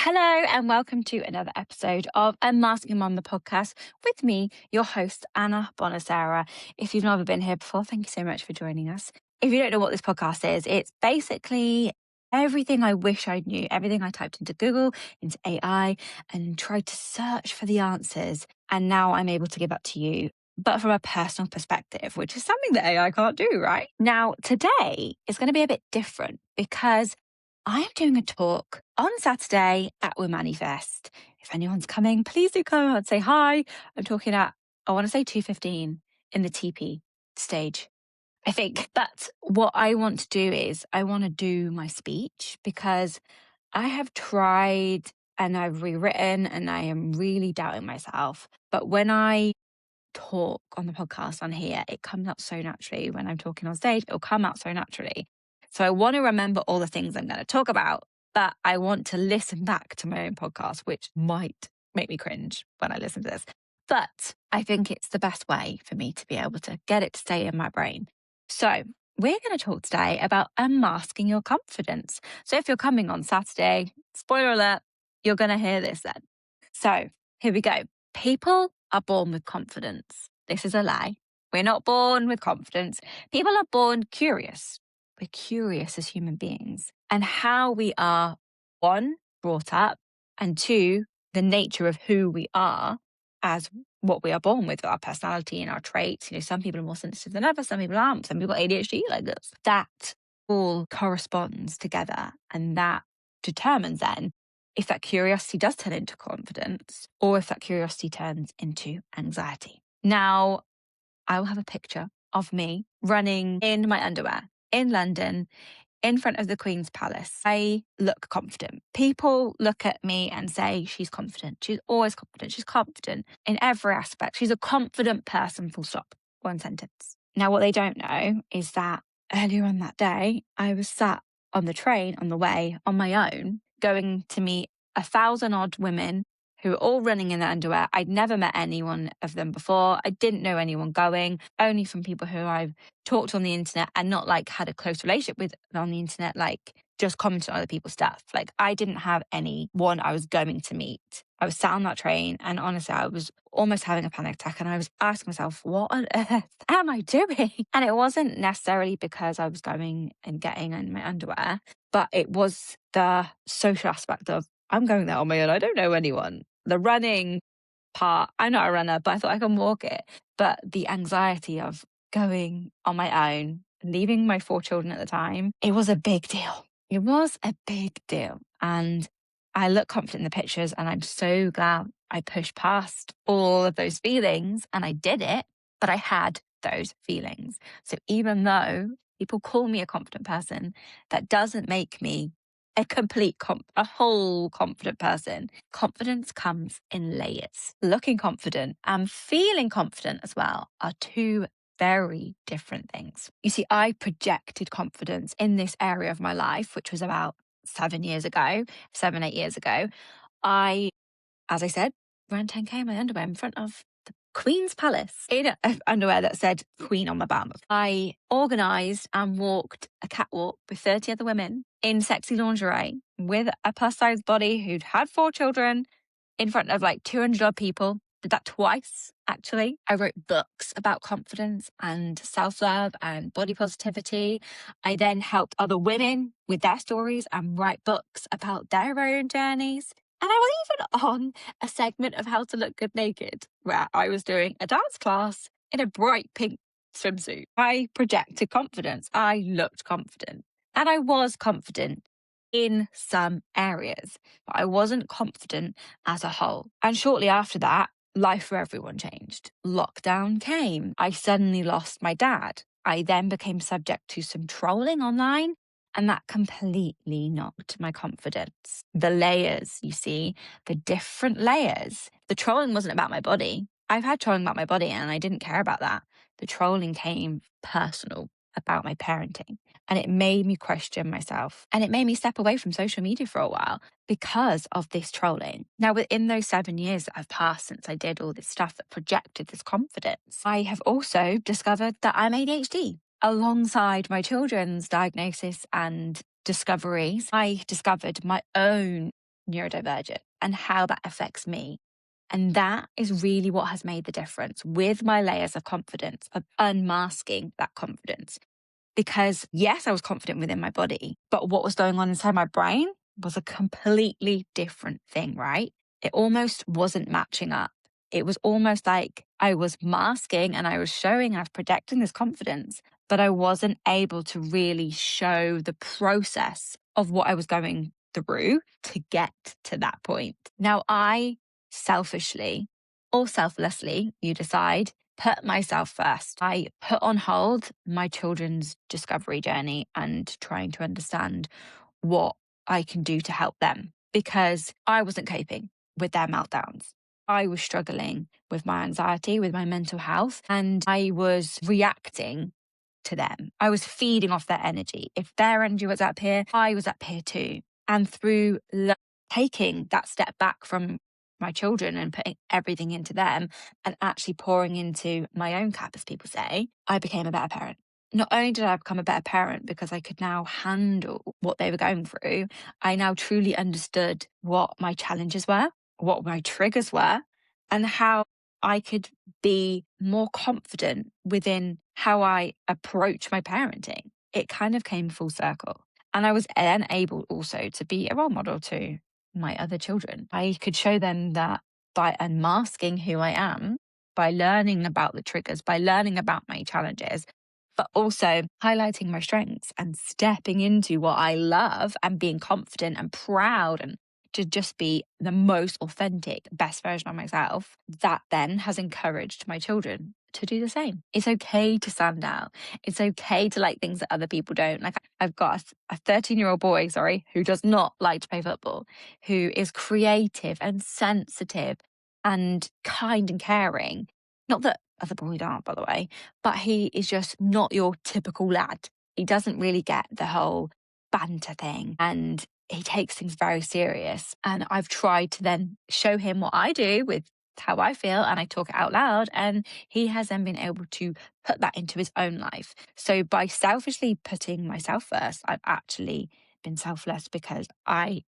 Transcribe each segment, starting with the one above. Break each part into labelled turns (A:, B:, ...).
A: Hello and welcome to another episode of Unmasking on the podcast with me, your host, Anna Bonasera. If you've never been here before, thank you so much for joining us. If you don't know what this podcast is, it's basically everything I wish I knew, everything I typed into Google, into AI, and tried to search for the answers. And now I'm able to give up to you, but from a personal perspective, which is something that AI can't do, right? Now, today is going to be a bit different because I am doing a talk on Saturday at Unmask. If anyone's coming, please do come out and say hi. I'm talking at, I want to say 2:15 in the TP stage, I think. But what I want to do is I want to do my speech because I have tried and I've rewritten and I am really doubting myself. But when I talk on the podcast on here, it comes out so naturally. When I'm talking on stage, it'll come out so naturally. So I want to remember all the things I'm going to talk about, but I want to listen back to my own podcast, which might make me cringe when I listen to this. But I think it's the best way for me to be able to get it to stay in my brain. So we're going to talk today about unmasking your confidence. So if you're coming on Saturday, spoiler alert, you're going to hear this then. So here we go. People are born with confidence. This is a lie. We're not born with confidence. People are born curious. We're curious as human beings. And how we are, one, brought up, and two, the nature of who we are as what we are born with, our personality and our traits. You know, some people are more sensitive than others, some people aren't, some people got ADHD like this. That all corresponds together, and that determines then if that curiosity does turn into confidence or if that curiosity turns into anxiety. Now, I will have a picture of me running in my underwear in London in front of the Queen's Palace. I look confident. People look at me and say, she's confident. She's always confident. She's confident in every aspect. She's a confident person, full stop. One sentence. Now, what they don't know is that earlier on that day, I was sat on the train on the way on my own, going to meet 1,000 odd women who were all running in their underwear. I'd never met any one of them before. I didn't know anyone going, only from people who I've talked on the internet and not like had a close relationship with on the internet, like just commented on other people's stuff. Like I didn't have anyone I was going to meet. I was sat on that train and honestly, I was almost having a panic attack and I was asking myself, what on earth am I doing? And it wasn't necessarily because I was going and getting in my underwear, but it was the social aspect of I'm going there on my own. I don't know anyone. The running part, I'm not a runner, but I thought I can walk it. But the anxiety of going on my own, leaving my 4 children at the time, it was a big deal. It was a big deal. And I look confident in the pictures and I'm so glad I pushed past all of those feelings and I did it, but I had those feelings. So even though people call me a confident person, that doesn't make me a whole confident person. Confidence comes in layers. Looking confident and feeling confident as well are two very different things. You see, I projected confidence in this area of my life, which was about 8 years ago. As I said, ran 10K in my underwear in front of the Queen's Palace in underwear that said Queen on my bum. I organised and walked a catwalk with 30 other women in sexy lingerie with a plus size body who'd had 4 children in front of like 200 odd people. Did that twice, actually. I wrote books about confidence and self-love and body positivity. I then helped other women with their stories and write books about their own journeys. And I was even on a segment of How to Look Good Naked, where I was doing a dance class in a bright pink swimsuit. I projected confidence. I looked confident. And I was confident in some areas, but I wasn't confident as a whole. And shortly after that, life for everyone changed. Lockdown came. I suddenly lost my dad. I then became subject to some trolling online, and that completely knocked my confidence. The layers, you see, the different layers. The trolling wasn't about my body. I've had trolling about my body and I didn't care about that. The trolling came personal about my parenting. And it made me question myself. And it made me step away from social media for a while because of this trolling. Now, within those 7 years that have passed since I did all this stuff that projected this confidence, I have also discovered that I'm ADHD. Alongside my children's diagnosis and discoveries, I discovered my own neurodivergent and how that affects me. And that is really what has made the difference with my layers of confidence, of unmasking that confidence. Because yes, I was confident within my body, but what was going on inside my brain was a completely different thing, right? It almost wasn't matching up. It was almost like I was masking and I was showing, I was projecting this confidence, but I wasn't able to really show the process of what I was going through to get to that point. Now, I selfishly or selflessly, you decide, put myself first. I put on hold my children's discovery journey and trying to understand what I can do to help them because I wasn't coping with their meltdowns. I was struggling with my anxiety, with my mental health, and I was reacting to them. I was feeding off their energy. If their energy was up here, I was up here too. And through taking that step back from my children and putting everything into them and actually pouring into my own cup, as people say, I became a better parent. Not only did I become a better parent because I could now handle what they were going through, I now truly understood what my challenges were, what my triggers were, and how I could be more confident within how I approach my parenting. It kind of came full circle. And I was then able also to be a role model to my other children. I could show them that by unmasking who I am, by learning about the triggers, by learning about my challenges, but also highlighting my strengths and stepping into what I love and being confident and proud and to just be the most authentic, best version of myself, that then has encouraged my children to do the same. It's okay to stand out. It's okay to like things that other people don't. Like I've got a 13-year-old boy, who does not like to play football, who is creative and sensitive and kind and caring. Not that other boys aren't, by the way, but he is just not your typical lad. He doesn't really get the whole banter thing and he takes things very serious. And I've tried to then show him what I do with how I feel and I talk it out loud. And he has then been able to put that into his own life. So by selfishly putting myself first, I've actually been selfless because I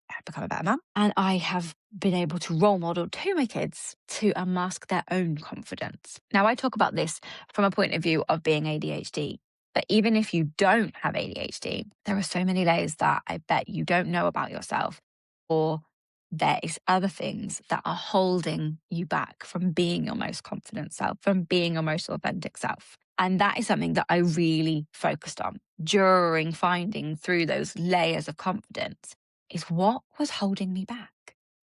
A: have become a better mum and I have been able to role model to my kids to unmask their own confidence. Now, I talk about this from a point of view of being ADHD. But even if you don't have ADHD, there are so many layers that I bet you don't know about yourself, or there is other things that are holding you back from being your most confident self, from being your most authentic self. And that is something that I really focused on during finding through those layers of confidence is what was holding me back.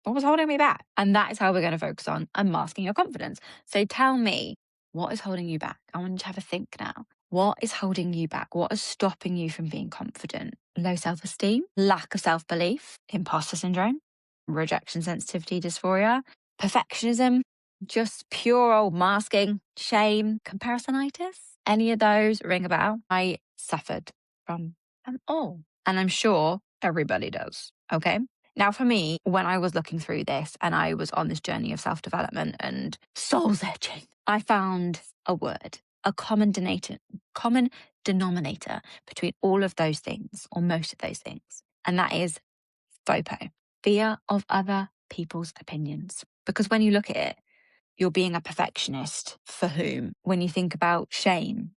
A: What was holding me back? And that is how we're going to focus on unmasking your confidence. So tell me, what is holding you back? I want you to have a think now. What is holding you back? What is stopping you from being confident? Low self-esteem, lack of self-belief, imposter syndrome, rejection sensitivity dysphoria, perfectionism, just pure old masking, shame, comparisonitis. Any of those ring a bell? I suffered from them all. And I'm sure everybody does. Okay. Now, for me, when I was looking through this and I was on this journey of self-development and soul searching, I found a word, a common denominator between all of those things, or most of those things. And that is FOPO, fear of other people's opinions. Because when you look at it, you're being a perfectionist for whom? When you think about shame,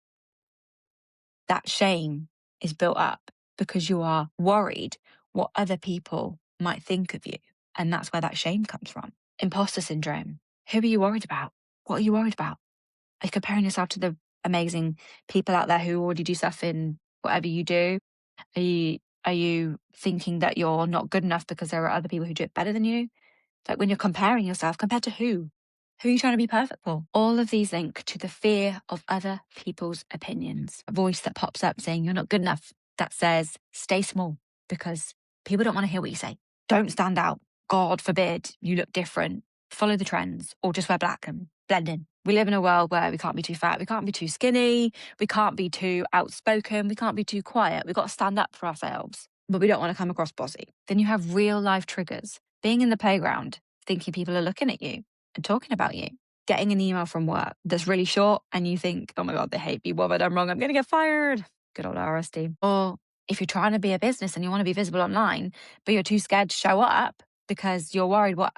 A: that shame is built up because you are worried what other people might think of you. And that's where that shame comes from. Imposter syndrome. Who are you worried about? What are you worried about? Are you comparing yourself to the amazing people out there who already do stuff in whatever you do? Are you thinking that you're not good enough because there are other people who do it better than you? Like when you're comparing yourself, compared to who? Who are you trying to be perfect for? All of these link to the fear of other people's opinions. A voice that pops up saying you're not good enough, that says stay small because people don't want to hear what you say. Don't stand out. God forbid you look different. Follow the trends or just wear black and blend in. We live in a world where we can't be too fat, we can't be too skinny, we can't be too outspoken, we can't be too quiet. We've got to stand up for ourselves, but we don't want to come across bossy. Then you have real life triggers. Being in the playground, thinking people are looking at you and talking about you. Getting an email from work that's really short and you think, oh my God, they hate me. What have I done wrong? I'm going to get fired. Good old RSD. Or If you're trying to be a business and you want to be visible online, but you're too scared to show up because you're worried what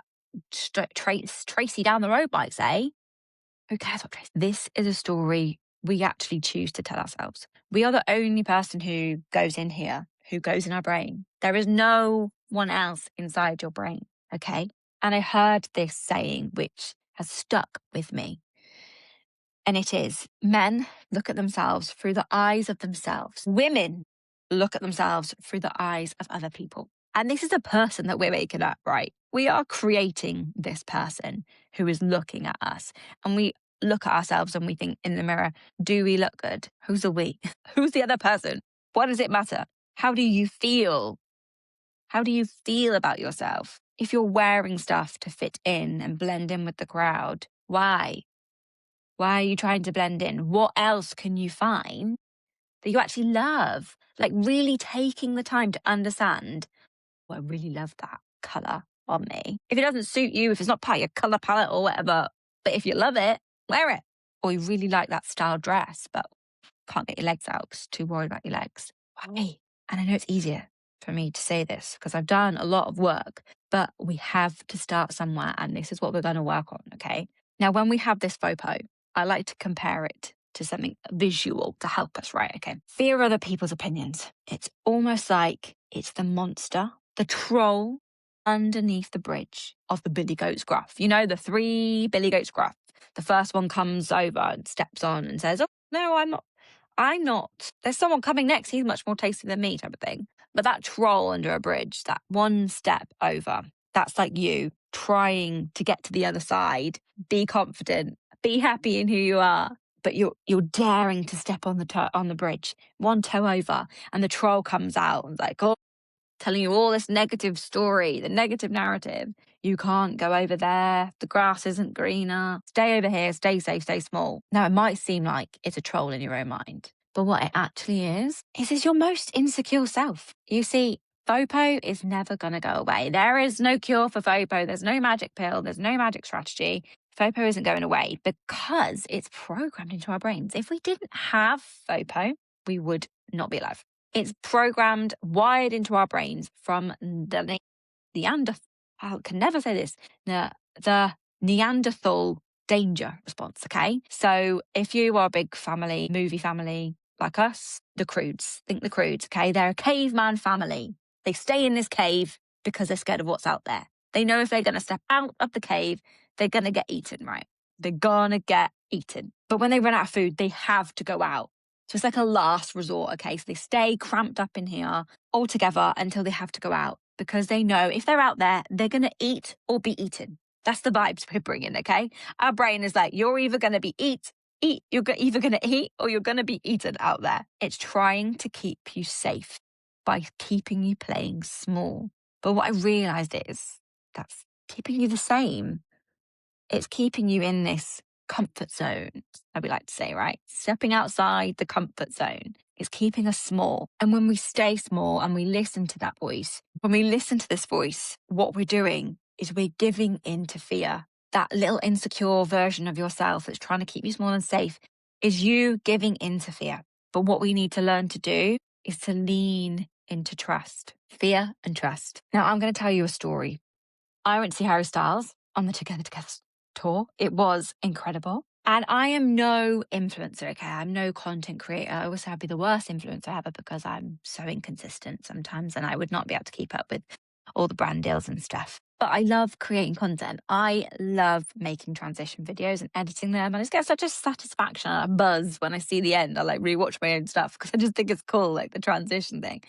A: Tracy down the road might say, who cares what Tracy? This is a story we actually choose to tell ourselves. We are the only person who goes in here, who goes in our brain. There is no one else inside your brain. Okay. And I heard this saying, which has stuck with me. And it is, men look at themselves through the eyes of themselves. Women look at themselves through the eyes of other people. And this is a person that we're making up, right? We are creating this person who is looking at us. And we look at ourselves and we think in the mirror, do we look good? Who's the we? Who's the other person? What does it matter? How do you feel? How do you feel about yourself? If you're wearing stuff to fit in and blend in with the crowd, why? Why are you trying to blend in? What else can you find that you actually love? Like really taking the time to understand, well, I really love that colour on me. If it doesn't suit you, if it's not part of your colour palette or whatever, but if you love it, wear it. Or you really like that style dress, but can't get your legs out because too worried about your legs. Why? And I know it's easier for me to say this because I've done a lot of work, but we have to start somewhere. And this is what we're going to work on. Okay. Now, when we have this photo, I like to compare it to something visual to help us, right? Okay. Fear other people's opinions. It's almost like it's the monster, the troll underneath the bridge of the Billy Goat's Gruff. You know, the 3 Billy Goat's Gruff. The first one comes over and steps on and says, oh, no, I'm not. There's someone coming next. He's much more tasty than me type of thing. But that troll under a bridge, that one step over, that's like you trying to get to the other side, be confident, be happy in who you are. But you're daring to step on the bridge, one toe over, and the troll comes out and like, oh, telling you all this negative story, the negative narrative. You can't go over there. The grass isn't greener. Stay over here. Stay safe. Stay small. Now, it might seem like it's a troll in your own mind, but what it actually is your most insecure self. You see, FOPO is never going to go away. There is no cure for FOPO. There's no magic pill. There's no magic strategy. FOPO isn't going away because it's programmed into our brains. If we didn't have FOPO, we would not be alive. It's programmed, wired into our brains from the Neanderthal. I can never say this. The Neanderthal danger response. Okay, so if you are a big family, movie family like us, the Croods. Think the Croods. Okay, they're a caveman family. They stay in this cave because they're scared of what's out there. They know if they're going to step out of the cave, they're going to get eaten. Right? They're gonna get eaten. But when they run out of food, they have to go out. So it's like a last resort, okay? So they stay cramped up in here all together until they have to go out because they know if they're out there, they're going to eat or be eaten. That's the vibes we're bringing, okay? Our brain is like, you're either going to be eat. You're either going to eat or you're going to be eaten out there. It's trying to keep you safe by keeping you playing small. But what I realized is that's keeping you the same. It's keeping you in this comfort zone, as we like to say, right? Stepping outside the comfort zone is keeping us small. And when we stay small and we listen to that voice, when we listen to this voice, what we're doing is we're giving in to fear. That little insecure version of yourself that's trying to keep you small and safe is you giving in to fear. But what we need to learn to do is to lean into trust, fear and trust. Now, I'm going to tell you a story. I went to see Harry Styles on the Together tour. It was incredible. And I am no influencer, okay? I'm no content creator. I always say I'd be the worst influencer ever because I'm so inconsistent sometimes and I would not be able to keep up with all the brand deals and stuff. But I love creating content. I love making transition videos and editing them. And I just get such a satisfaction and a buzz when I see the end. I like rewatch my own stuff because I just think it's cool, like the transition thing.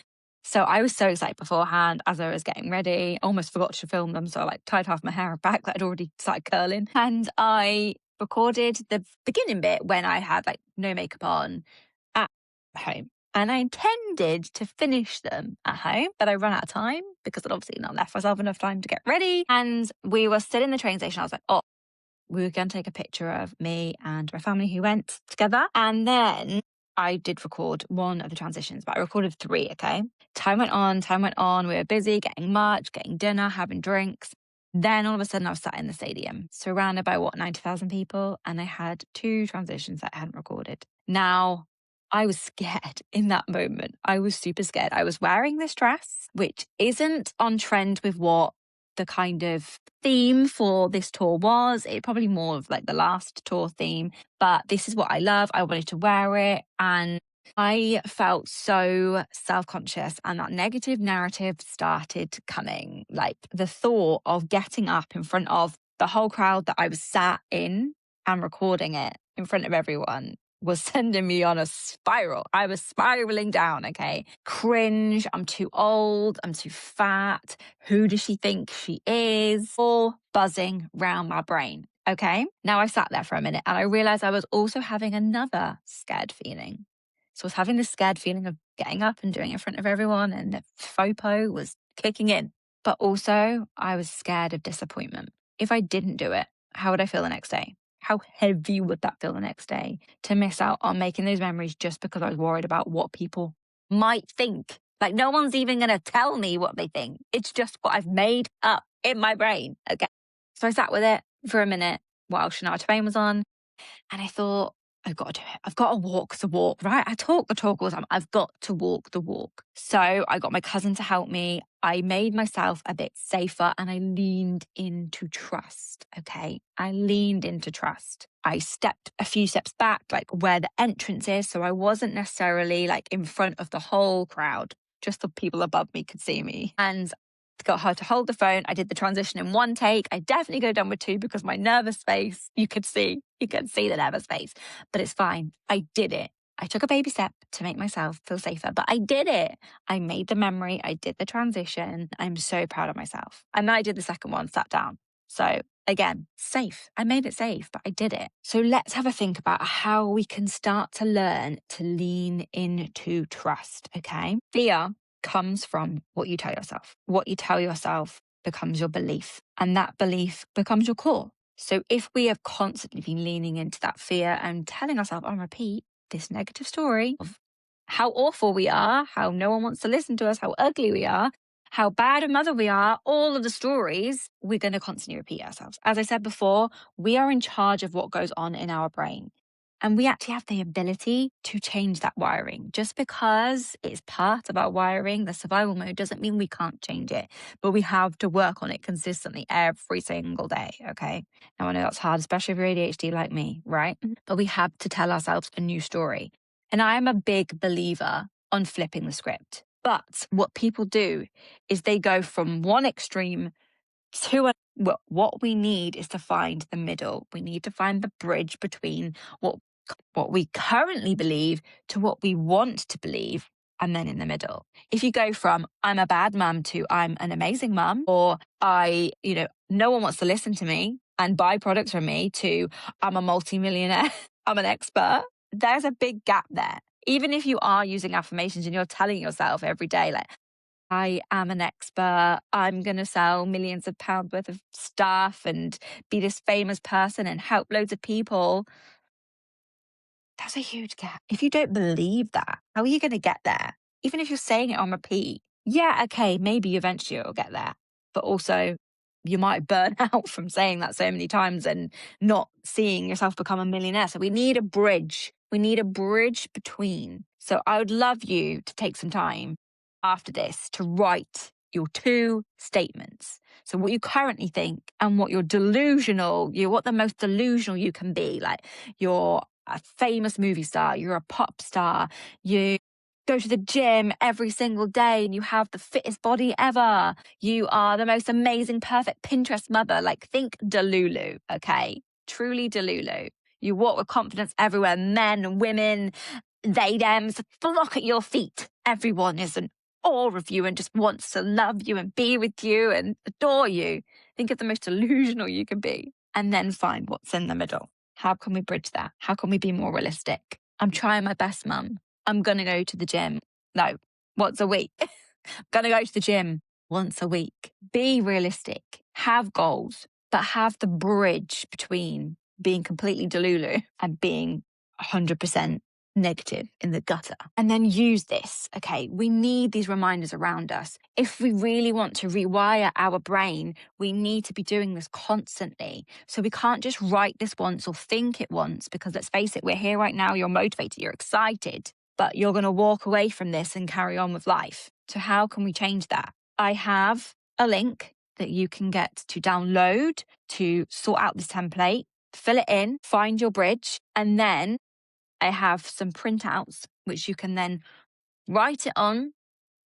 A: So I was so excited beforehand as I was getting ready. I almost forgot to film them. So I like tied half my hair back that I'd already started curling. And I recorded the beginning bit when I had like no makeup on at home. And I intended to finish them at home, but I ran out of time because I'd obviously not left myself enough time to get ready. And we were still in the train station. I was like, oh, we were going to take a picture of me and my family who went together. And then I did record one of the transitions, but I recorded 3, okay? Time went on. We were busy getting merch, getting dinner, having drinks. Then all of a sudden I was sat in the stadium, surrounded by 90,000 people. And I had 2 transitions that I hadn't recorded. Now, I was scared in that moment. I was super scared. I was wearing this dress, which isn't on trend with what the kind of theme for this tour was. It probably more of like the last tour theme, but this is what I love. I wanted to wear it. And I felt so self conscious, and that negative narrative started coming. Like the thought of getting up in front of the whole crowd that I was sat in and recording it in front of everyone was sending me on a spiral. I was spiraling down, okay? Cringe. I'm too old. I'm too fat. Who does she think she is? All buzzing round my brain, okay? Now I sat there for a minute and I realized I was also having another scared feeling. So I was having this scared feeling of getting up and doing it in front of everyone, and the FOPO was kicking in. But also, I was scared of disappointment. If I didn't do it, how would I feel the next day? How heavy would that feel the next day to miss out on making those memories just because I was worried about what people might think? Like, no one's even going to tell me what they think. It's just what I've made up in my brain. Okay. So I sat with it for a minute while Shania Twain was on. And I thought, I've got to do it. I've got to walk the walk, right? I talk the talk all the time. I've got to walk the walk. So I got my cousin to help me. I made myself a bit safer and I leaned into trust. Okay. I leaned into trust. I stepped a few steps back, like where the entrance is. So I wasn't necessarily like in front of the whole crowd. Just the people above me could see me. And got her to hold the phone. I did the transition in one take. I definitely could have done with two because my nervous face, you could see the nervous face, but it's fine. I did it. I took a baby step to make myself feel safer, but I did it. I made the memory. I did the transition. I'm so proud of myself. And then I did the second one, sat down. So again, safe. I made it safe, but I did it. So let's have a think about how we can start to learn to lean into trust. Okay. Fear comes from what you tell yourself. What you tell yourself becomes your belief, and that belief becomes your core. So if we have constantly been leaning into that fear and telling ourselves on repeat this negative story of how awful we are, how no one wants to listen to us, how ugly we are, how bad a mother we are, all of the stories, we're going to constantly repeat ourselves. As I said before, we are in charge of what goes on in our brain. And we actually have the ability to change that wiring. Just because it's part of our wiring, the survival mode, doesn't mean we can't change it. But we have to work on it consistently every single day, okay? Now, I know that's hard, especially if you're ADHD like me, right? But we have to tell ourselves a new story. And I am a big believer on flipping the script. But what people do is they go from one extreme to what we need is to find the middle. We need to find the bridge between what we currently believe to what we want to believe, and then in the middle. If you go from I'm a bad mum to I'm an amazing mum, or no one wants to listen to me and buy products from me, to I'm a multimillionaire, I'm an expert, there's a big gap there. Even if you are using affirmations and you're telling yourself every day, like, I am an expert, I'm going to sell millions of pounds worth of stuff and be this famous person and help loads of people, that's a huge gap. If you don't believe that, how are you going to get there? Even if you're saying it on repeat, yeah, okay, maybe eventually it'll get there. But also, you might burn out from saying that so many times and not seeing yourself become a millionaire. So we need a bridge. We need a bridge between. So I would love you to take some time after this to write your two statements. So what you currently think and what what the most delusional you can be. Like, you're a famous movie star, you're a pop star, you go to the gym every single day and you have the fittest body ever. You are the most amazing, perfect Pinterest mother. Like, think Delulu, okay? Truly Delulu. You walk with confidence everywhere. Men and women, they, thems, flock at your feet. Everyone is in awe of you and just wants to love you and be with you and adore you. Think of the most delusional you can be, and then find what's in the middle. How can we bridge that? How can we be more realistic? I'm trying my best, mum. I'm going to go to the gym. No, once a week. Going to go to the gym once a week. Be realistic. Have goals, but have the bridge between being completely delulu and being 100% negative in the gutter. And then use this. Okay, we need these reminders around us. If we really want to rewire our brain, we need to be doing this constantly. So we can't just write this once or think it once, because let's face it, we're here right now, you're motivated, you're excited. but you're going to walk away from this and carry on with life. So how can we change that? I have a link that you can get to download to sort out this template, fill it in, find your bridge, and then I have some printouts which you can then write it on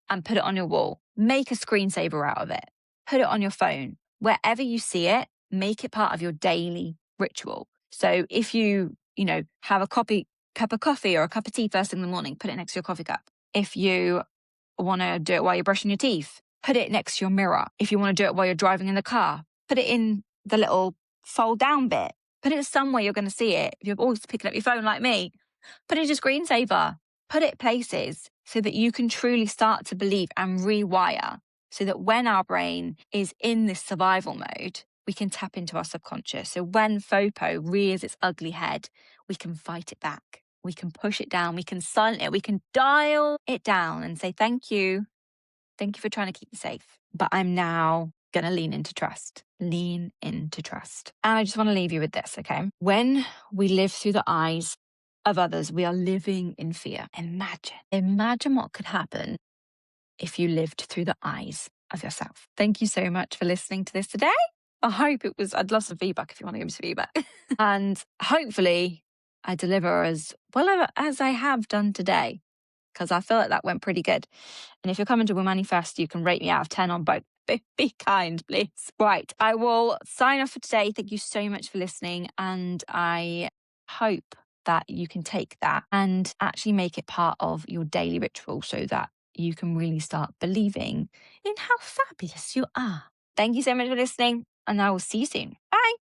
A: and put it on your wall. Make a screensaver out of it. Put it on your phone. Wherever you see it, make it part of your daily ritual. So if you have a cup of coffee or a cup of tea first thing in the morning, put it next to your coffee cup. If you want to do it while you're brushing your teeth, put it next to your mirror. If you want to do it while you're driving in the car, put it in the little fold down bit. Put it somewhere you're going to see it. If you're always picking up your phone like me, put it in your screensaver. Put it places so that you can truly start to believe and rewire, so that when our brain is in this survival mode, we can tap into our subconscious. So when FOPO rears its ugly head, we can fight it back. We can push it down. We can silence it. We can dial it down and say, thank you. Thank you for trying to keep me safe. But I'm now going to lean into trust. Lean into trust. And I just want to leave you with this, okay? When we live through the eyes of others, we are living in fear. Imagine what could happen if you lived through the eyes of yourself. Thank you so much for listening to this today. I'd love some feedback if you want to give me some feedback. And hopefully I deliver as well as I have done today, because I feel like that went pretty good. And if you're coming to We Manifest, you can rate me out of 10 on both. Be kind, please. Right, I will sign off for today. Thank you so much for listening. And I hope that you can take that and actually make it part of your daily ritual so that you can really start believing in how fabulous you are. Thank you so much for listening, and I will see you soon. Bye.